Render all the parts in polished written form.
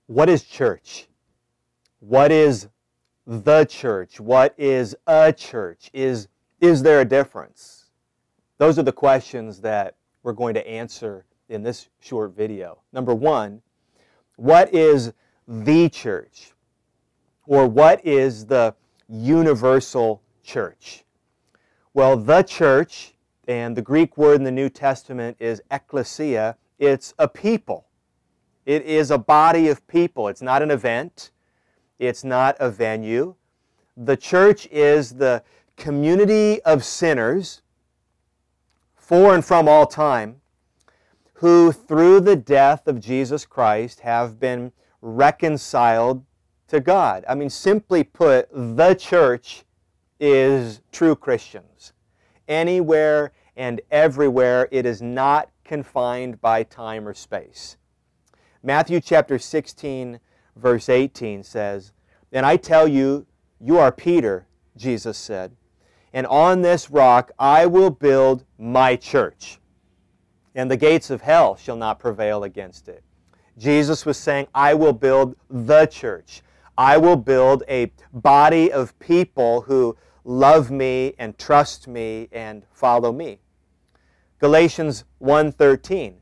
What is church? What is the church? What is a church? Is there a difference? Those are the questions that we're going to answer in this short video. Number one, what is the church? Or what is the universal church? Well, the church, and the Greek word in the New Testament is ekklesia, it's a people. It is a body of people. It's not an event. It's not a venue. The church is the community of sinners for and from all time who, through the death of Jesus Christ, have been reconciled to God. I mean, simply put, the church is true Christians. Anywhere and everywhere, it is not confined by time or space. Matthew chapter 16, verse 18 says, "And I tell you, you are Peter," Jesus said, "and on this rock I will build my church, and the gates of hell shall not prevail against it." Jesus was saying, I will build the church. I will build a body of people who love me and trust me and follow me. Galatians 1:13,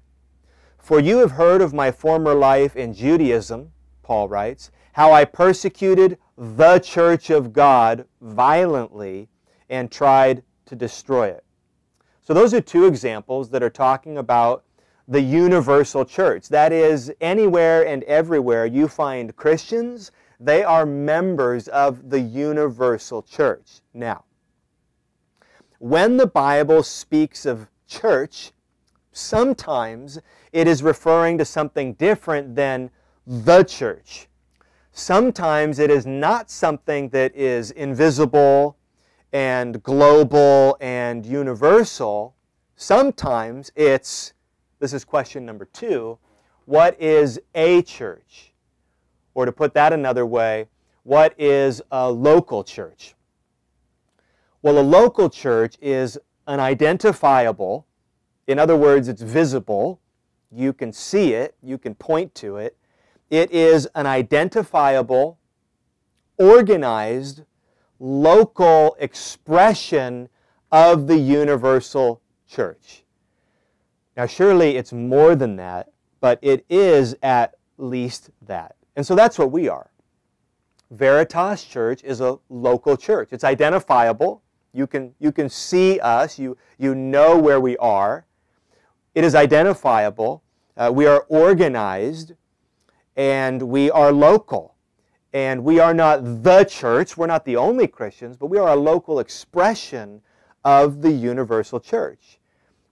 "For you have heard of my former life in Judaism," Paul writes, "how I persecuted the church of God violently and tried to destroy it." So those are two examples that are talking about the universal church. That is, anywhere and everywhere you find Christians, they are members of the universal church. Now, when the Bible speaks of church, sometimes it is referring to something different than the church. Sometimes it is not something that is invisible and global and universal. Sometimes it's, this is question number 2, what is a church? Or to put that another way, what is a local church? Well, a local church is an identifiable, in other words, it's visible, you can see it, you can point to it. It is an identifiable, organized, local expression of the universal church. Now, surely it's more than that, but it is at least that. And so that's what we are. Veritas Church is a local church. It's identifiable. You can see us. You know where we are. It is identifiable. We are organized, and we are local. And we are not the church. We're not the only Christians, but we are a local expression of the universal church.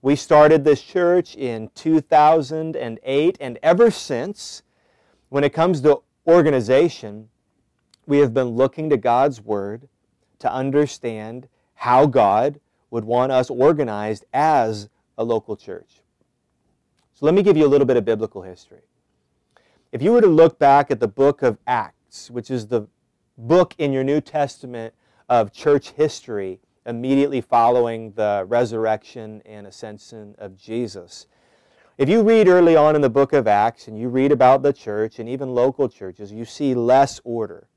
We started this church in 2008, and ever since, when it comes to organization, we have been looking to God's Word to understand how God would want us organized as a local church. So let me give you a little bit of biblical history. If you were to look back at the book of Acts, which is the book in your New Testament of church history immediately following the resurrection and ascension of Jesus, if you read early on in the book of Acts and you read about the church and even local churches, you see less order.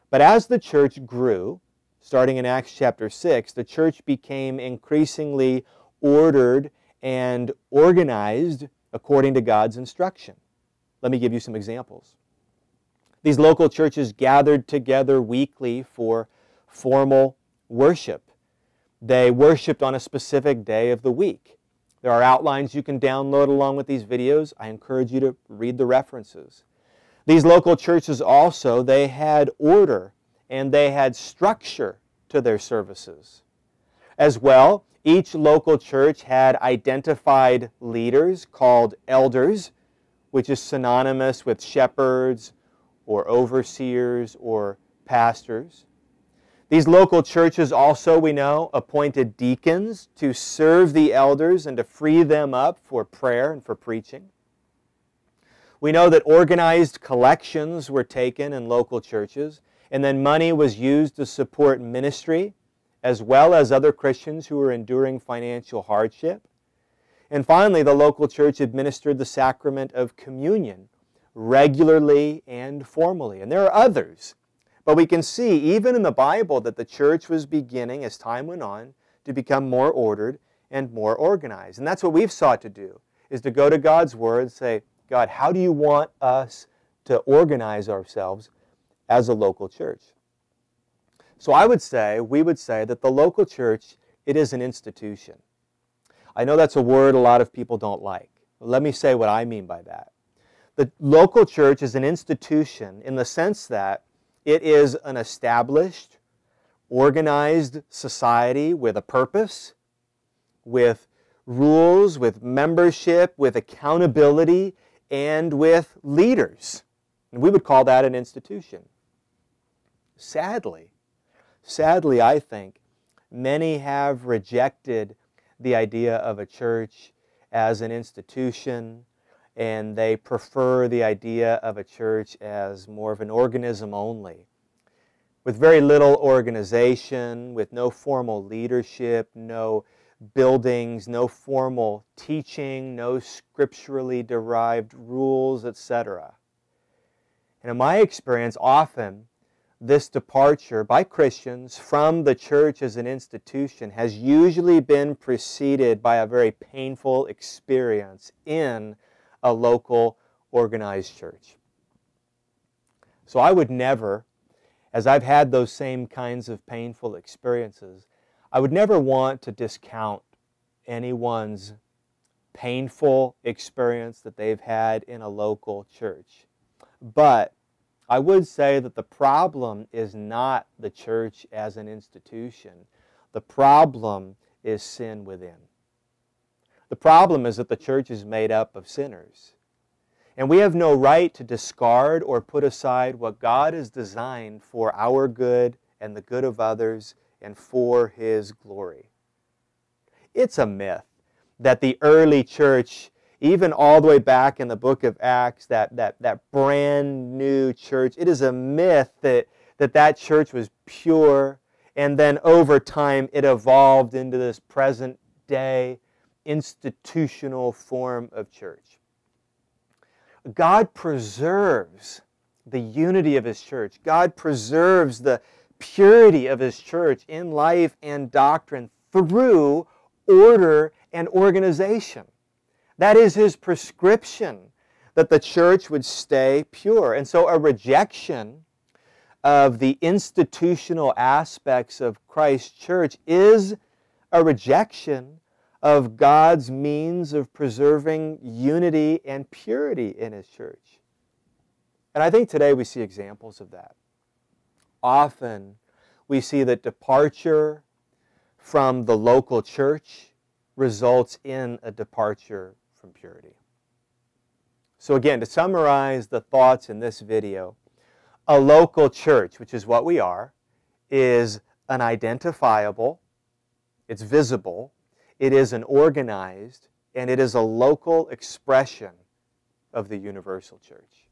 But as the church grew, starting in Acts chapter 6, the church became increasingly ordered and organized according to God's instruction. Let me give you some examples. These local churches gathered together weekly for formal worship. They worshiped on a specific day of the week. There are outlines you can download along with these videos. I encourage you to read the references. These local churches also, they had order and they had structure to their services. As well, each local church had identified leaders called elders, which is synonymous with shepherds or overseers or pastors. These local churches also, we know, appointed deacons to serve the elders and to free them up for prayer and for preaching. We know that organized collections were taken in local churches, and then money was used to support ministry, as well as other Christians who were enduring financial hardship. And finally, the local church administered the sacrament of communion regularly and formally. And there are others. But we can see, even in the Bible, that the church was beginning, as time went on, to become more ordered and more organized. And that's what we've sought to do, is to go to God's Word and say, God, how do you want us to organize ourselves as a local church? So we would say that the local church, it is an institution. I know that's a word a lot of people don't like. Let me say what I mean by that. The local church is an institution in the sense that it is an established, organized society with a purpose, with rules, with membership, with accountability, and with leaders. And we would call that an institution. Sadly, I think, many have rejected the idea of a church as an institution, and they prefer the idea of a church as more of an organism only, with very little organization, with no formal leadership, no buildings, no formal teaching, no scripturally derived rules, etc. And in my experience, often this departure by Christians from the church as an institution has usually been preceded by a very painful experience in a local organized church. So I would never, as I've had those same kinds of painful experiences, I would never want to discount anyone's painful experience that they've had in a local church. But I would say that the problem is not the church as an institution. The problem is sin within. The problem is that the church is made up of sinners. And we have no right to discard or put aside what God has designed for our good and the good of others and for His glory. It's a myth that the early church, even all the way back in the book of Acts, that brand new church, it is a myth that church was pure, and then over time it evolved into this present day institutional form of church. God preserves the unity of His church. God preserves the purity of His church in life and doctrine through order and organization. That is His prescription, that the church would stay pure. And so a rejection of the institutional aspects of Christ's church is a rejection of God's means of preserving unity and purity in His church. And I think today we see examples of that. Often we see that departure from the local church results in a departure from purity. So again, to summarize the thoughts in this video, a local church, which is what we are, is an identifiable, it's visible, it is an organized, and it is a local expression of the universal church.